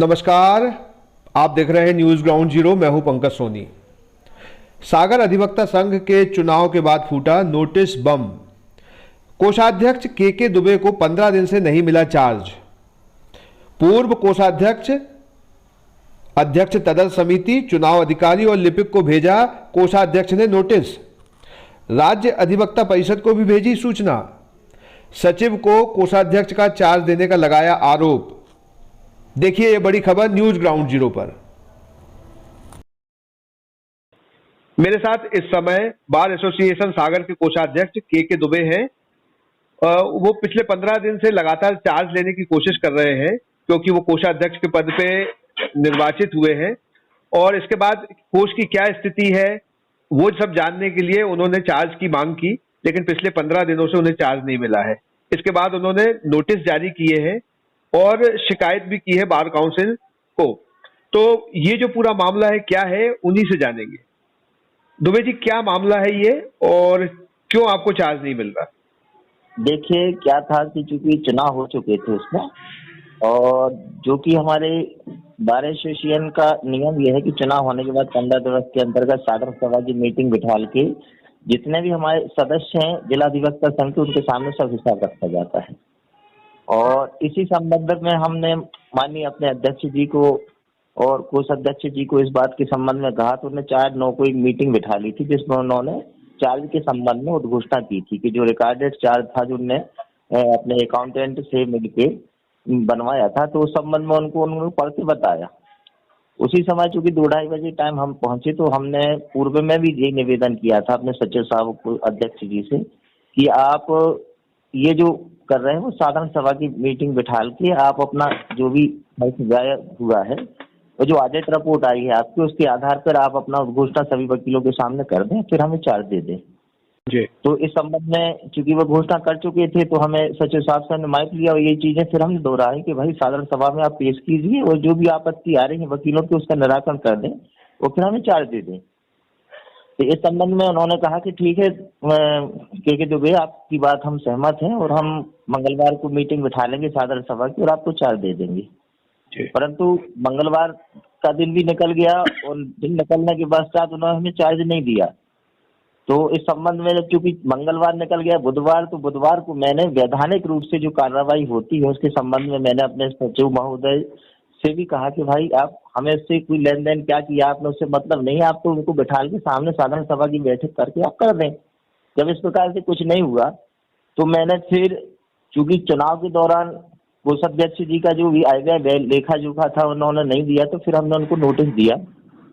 नमस्कार, आप देख रहे हैं न्यूज ग्राउंड जीरो। मैं हूं पंकज सोनी। सागर अधिवक्ता संघ के चुनाव के बाद फूटा नोटिस बम। कोषाध्यक्ष के दुबे को 15 दिन से नहीं मिला चार्ज। पूर्व कोषाध्यक्ष अध्यक्ष तदर्थ समिति, चुनाव अधिकारी और लिपिक को भेजा कोषाध्यक्ष ने नोटिस। राज्य अधिवक्ता परिषद को भी भेजी सूचना। सचिव को कोषाध्यक्ष का चार्ज देने का लगाया आरोप। देखिए ये बड़ी खबर न्यूज ग्राउंड जीरो पर। मेरे साथ इस समय बार एसोसिएशन सागर के कोषाध्यक्ष के दुबे हैं। वो पिछले 15 दिन से लगातार चार्ज लेने की कोशिश कर रहे हैं क्योंकि वो कोषाध्यक्ष के पद पे निर्वाचित हुए हैं और इसके बाद कोष की क्या स्थिति है वो सब जानने के लिए उन्होंने चार्ज की मांग की, लेकिन पिछले 15 दिनों से उन्हें चार्ज नहीं मिला है। इसके बाद उन्होंने नोटिस जारी किए हैं और शिकायत भी की है बार काउंसिल को। तो ये जो पूरा मामला है क्या है, उन्हीं से जानेंगे। दुबे जी, क्या मामला है ये और क्यों आपको चार्ज नहीं मिल रहा? देखिए क्या था कि चूंकि चुनाव हो चुके थे उसमें, और जो कि हमारे बार एसोसिएशन का नियम यह है कि चुनाव होने के बाद 15 दिवस के अंतर्गत साधारण सभा की मीटिंग बिठाल के जितने भी हमारे सदस्य हैं जिला अधिवक्ता संघ के, उनके सामने सब हिसाब रखा जाता है। और इसी संबंध में हमने माननीय अपने अध्यक्ष जी को और कोषाध्यक्ष जी को इस बात के संबंध में कहा, तो उन्होंने 4/9 को एक मीटिंग बिठा ली थी जिसमें उन्होंने चार्ज के संबंध में उद्घोषणा की थी कि जो रिकॉर्डेड चार्ज था जो उन्होंने अपने अकाउंटेंट से मिलके बनवाया था, तो उस संबंध में उन्होंने पढ़ के बताया। उसी समय चूंकि 2-2:30 बजे टाइम हम पहुंचे, तो हमने पूर्व में भी ये निवेदन किया था अपने सचिव साहब को, अध्यक्ष जी से, कि आप ये जो कर रहे हैं वो साधारण सभा की मीटिंग बिठाल के आप अपना जो भी व्यय हुआ है और जो ऑडिट रिपोर्ट आई है आपकी, उसके आधार पर आप अपना उद्घोषणा सभी वकीलों के सामने कर दें, फिर हमें चार्ज दे दें जी। तो इस संबंध में चूंकि वो घोषणा कर चुके थे तो हमें सचिव साहब से माइक लिया और ये चीजें फिर हमने दोहराई कि भाई साधारण सभा में आप पेश कीजिए और जो भी आपत्ति आ रही है वकीलों की उसका निराकरण कर दें और फिर हमें चार्ज दे दें। तो इस संबंध में उन्होंने कहा कि ठीक है के दुबे, आपकी बात हम सहमत हैं और हम मंगलवार को मीटिंग बिठा लेंगे साधारण सभा की और आपको चार्ज दे देंगे। परंतु मंगलवार का दिन भी निकल गया और दिन निकलने के पश्चात उन्होंने हमें चार्ज नहीं दिया। तो इस संबंध में चूंकि मंगलवार निकल गया, बुधवार, तो बुधवार को मैंने वैधानिक रूप से जो कार्रवाई होती है उसके संबंध में मैंने अपने सचिव महोदय से भी कहा कि भाई आप हमें इससे कोई लेन देन क्या किया आपने, उससे मतलब नहीं, आप तो उनको बिठा के सामने साधारण सभा की बैठक करके आप कर दें। जब इस प्रकार से कुछ नहीं हुआ तो मैंने फिर चूंकि चुनाव के दौरान कोषाध्यक्ष जी का जो भी आया लेखा जोखा था उन्होंने नहीं दिया, तो फिर हमने उनको नोटिस दिया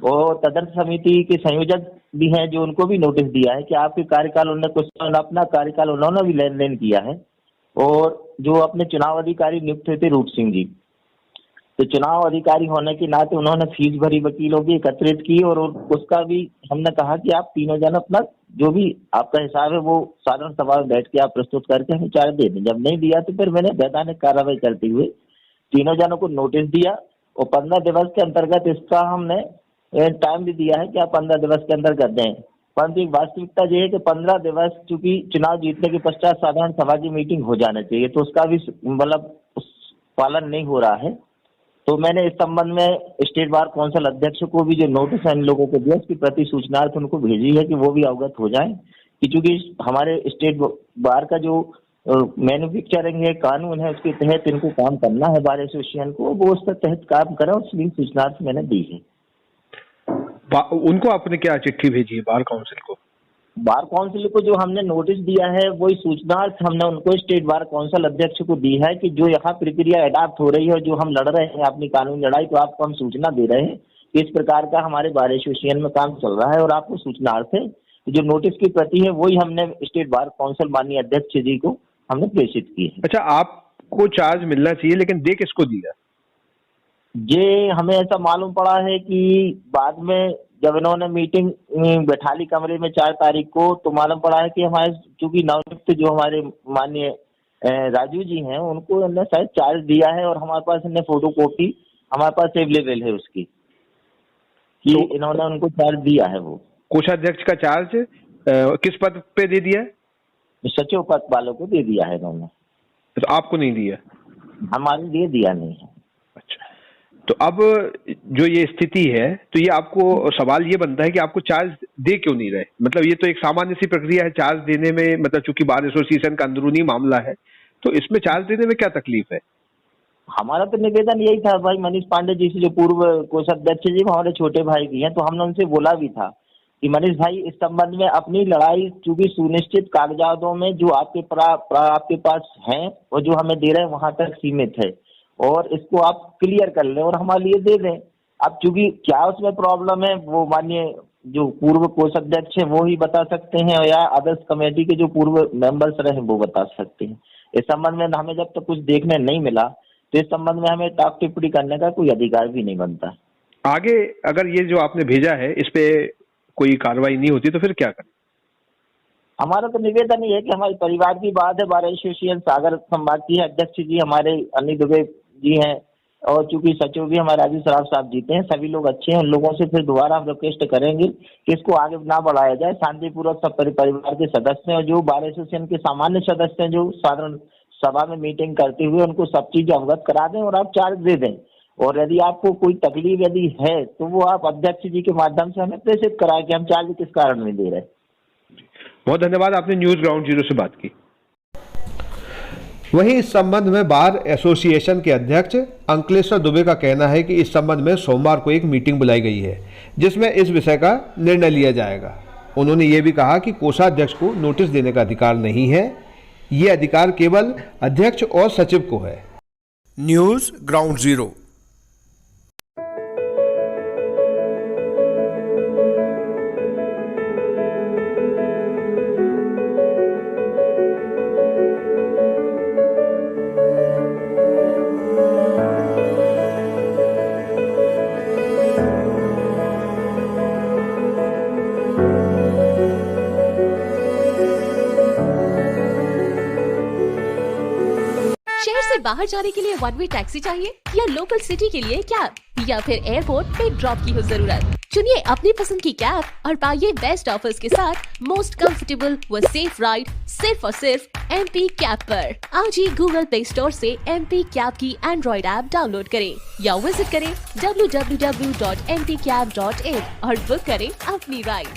और तदर्थ समिति के संयोजक भी हैं जो उनको भी नोटिस दिया है कि आपके कार्यकाल उन्होंने कुछ अपना कार्यकाल उन्होंने भी लेन देन किया है। और जो अपने चुनाव अधिकारी नियुक्त हुए थे रूप सिंह जी, तो चुनाव अधिकारी होने के नाते उन्होंने फीस भरी वकीलों की एकत्रित की और उसका भी हमने कहा कि आप तीनों जन अपना जो भी आपका हिसाब है वो साधारण सभा में बैठ के आप प्रस्तुत करके हमें चार्ज दे दें। जब नहीं दिया तो फिर मैंने वैधानिक कार्रवाई करते हुए तीनों जनों को नोटिस दिया और 15 दिवस के अंतर्गत इसका हमने टाइम भी दिया है कि आप 15 दिवस के अंदर कर दें। परंतु एक वास्तविकता ये है कि 15 दिवस चूंकि चुनाव जीतने के पश्चात साधारण सभा की मीटिंग हो जाना चाहिए, तो उसका भी मतलब पालन नहीं हो रहा है। तो मैंने इस संबंध में स्टेट बार काउंसिल अध्यक्ष को भी जो नोटिस है इन लोगों को दिया, उसकी प्रति सूचनार्थ उनको भेजी है कि वो भी अवगत हो जाएं कि चूंकि हमारे स्टेट बार का जो मैन्युफैक्चरिंग है कानून है उसके तहत इनको काम करना है बार एसोसिएशन को, वो उसके तहत काम करें, उसकी सूचनार्थ मैंने दी है। उनको आपने क्या चिट्ठी भेजी है बार काउंसिल को? बार काउंसिल को जो हमने नोटिस दिया है वही सूचनार्थ हमने उनको स्टेट बार काउंसिल अध्यक्ष को दी है कि जो यहाँ प्रक्रिया अडॉप्ट हो रही है और जो हम लड़ रहे हैं अपनी कानूनी लड़ाई, तो आपको हम सूचना दे रहे हैं कि इस प्रकार का हमारे बार एसोसिएशन में काम चल रहा है और आपको सूचनार्थ है जो नोटिस की प्रति है वही हमने स्टेट बार काउंसिल माननीय अध्यक्ष जी को हमने प्रेषित की है। अच्छा, आपको चार्ज मिलना चाहिए लेकिन दे किसको दिया? ये हमें ऐसा मालूम पड़ा है कि बाद में जब इन्होंने मीटिंग बैठा ली कमरे में 4 तारीख को, तो मालूम पड़ा है कि हमारे चूंकि नवनियुक्त जो हमारे माननीय राजू जी हैं उनको इन्होंने शायद चार्ज दिया है और हमारे पास इन्हें फोटो कॉपी हमारे पास अवेलेबल है उसकी कि तो इन्होंने उनको चार्ज दिया है। वो कोषाध्यक्ष का चार्ज किस पद पे दे दिया है? सचिव पद वालों को दे दिया है इन्होंने। तो आपको नहीं दिया? हमारे लिए दिया नहीं है। अच्छा, तो अब जो ये स्थिति है, तो ये आपको सवाल ये बनता है कि आपको चार्ज दे क्यों नहीं रहे? मतलब ये तो एक सामान्य सी प्रक्रिया है चार्ज देने में, मतलब चूंकि बार एसोसिएशन का अंदरूनी मामला है, तो इसमें चार्ज देने में क्या तकलीफ है? हमारा तो निवेदन यही था भाई, मनीष पांडे जी से जो पूर्व कोषाध्यक्ष जी हमारे छोटे भाई भी हैं, तो हमने उनसे बोला भी था कि मनीष भाई इस संबंध में अपनी लड़ाई चूंकि सुनिश्चित कागजातों में जो आपके पास हैं और जो हमें दे रहे हैं वहां तक सीमित है, और इसको आप क्लियर कर लें और हमारे लिए दे दें। अब चूंकि क्या उसमें प्रॉब्लम है वो माननीय जो पूर्व कोषाध्यक्ष है वो ही बता सकते हैं, या आदर्श कमेटी के जो पूर्व मेंबर्स रहे वो बता सकते हैं। इस संबंध में हमें जब तक कुछ देखने नहीं मिला तो इस संबंध में हमें टाक टिप्पणी करने का कोई अधिकार भी नहीं बनता। आगे अगर ये जो आपने भेजा है इस पे कोई कार्रवाई नहीं होती तो फिर क्या करें? हमारा तो निवेदन ही है कि हमारे परिवार की बात है, बार एसोसिएशन सागर संभाग की अध्यक्ष जी हमारे अनिल दुबे जी हैं, और चूंकि सचिव भी हमारे राजू सराफ साहब जीते हैं, सभी लोग अच्छे हैं, उन लोगों से फिर दोबारा हम रिक्वेस्ट करेंगे कि इसको आगे ना बढ़ाया जाए। शांतिपूर्वक सब परिवार के सदस्य हैं, जो बार एसोसिएशन के सामान्य सदस्य हैं, जो साधारण सभा में मीटिंग करते हुए उनको सब चीज अवगत करा दें और आप चार्ज दे दें। और यदि आपको कोई तकलीफ यदि है तो वो आप अध्यक्ष जी के माध्यम से हमें प्रेषित कराएं कि हम चार्ज किस कारण नहीं दे रहे। बहुत धन्यवाद, आपने न्यूज ग्राउंड जीरो से बात की। वहीं इस संबंध में बार एसोसिएशन के अध्यक्ष अंकलेश्वर दुबे का कहना है कि इस संबंध में सोमवार को एक मीटिंग बुलाई गई है जिसमें इस विषय का निर्णय लिया जाएगा। उन्होंने ये भी कहा कि कोषाध्यक्ष को नोटिस देने का अधिकार नहीं है, ये अधिकार केवल अध्यक्ष और सचिव को है। News ground zero. शहर से बाहर जाने के लिए वन वे टैक्सी चाहिए, या लोकल सिटी के लिए कैब, या फिर एयरपोर्ट पे ड्रॉप की हो जरूरत? चुनिए अपनी पसंद की कैब और पाइए बेस्ट ऑफर्स के साथ मोस्ट कंफर्टेबल व सेफ राइड सिर्फ और सिर्फ MP कैब पर। आज ही गूगल प्ले स्टोर से MP कैब की एंड्रॉइड ऐप डाउनलोड करें या विजिट करें www.mpcab.in और बुक करें अपनी राइड।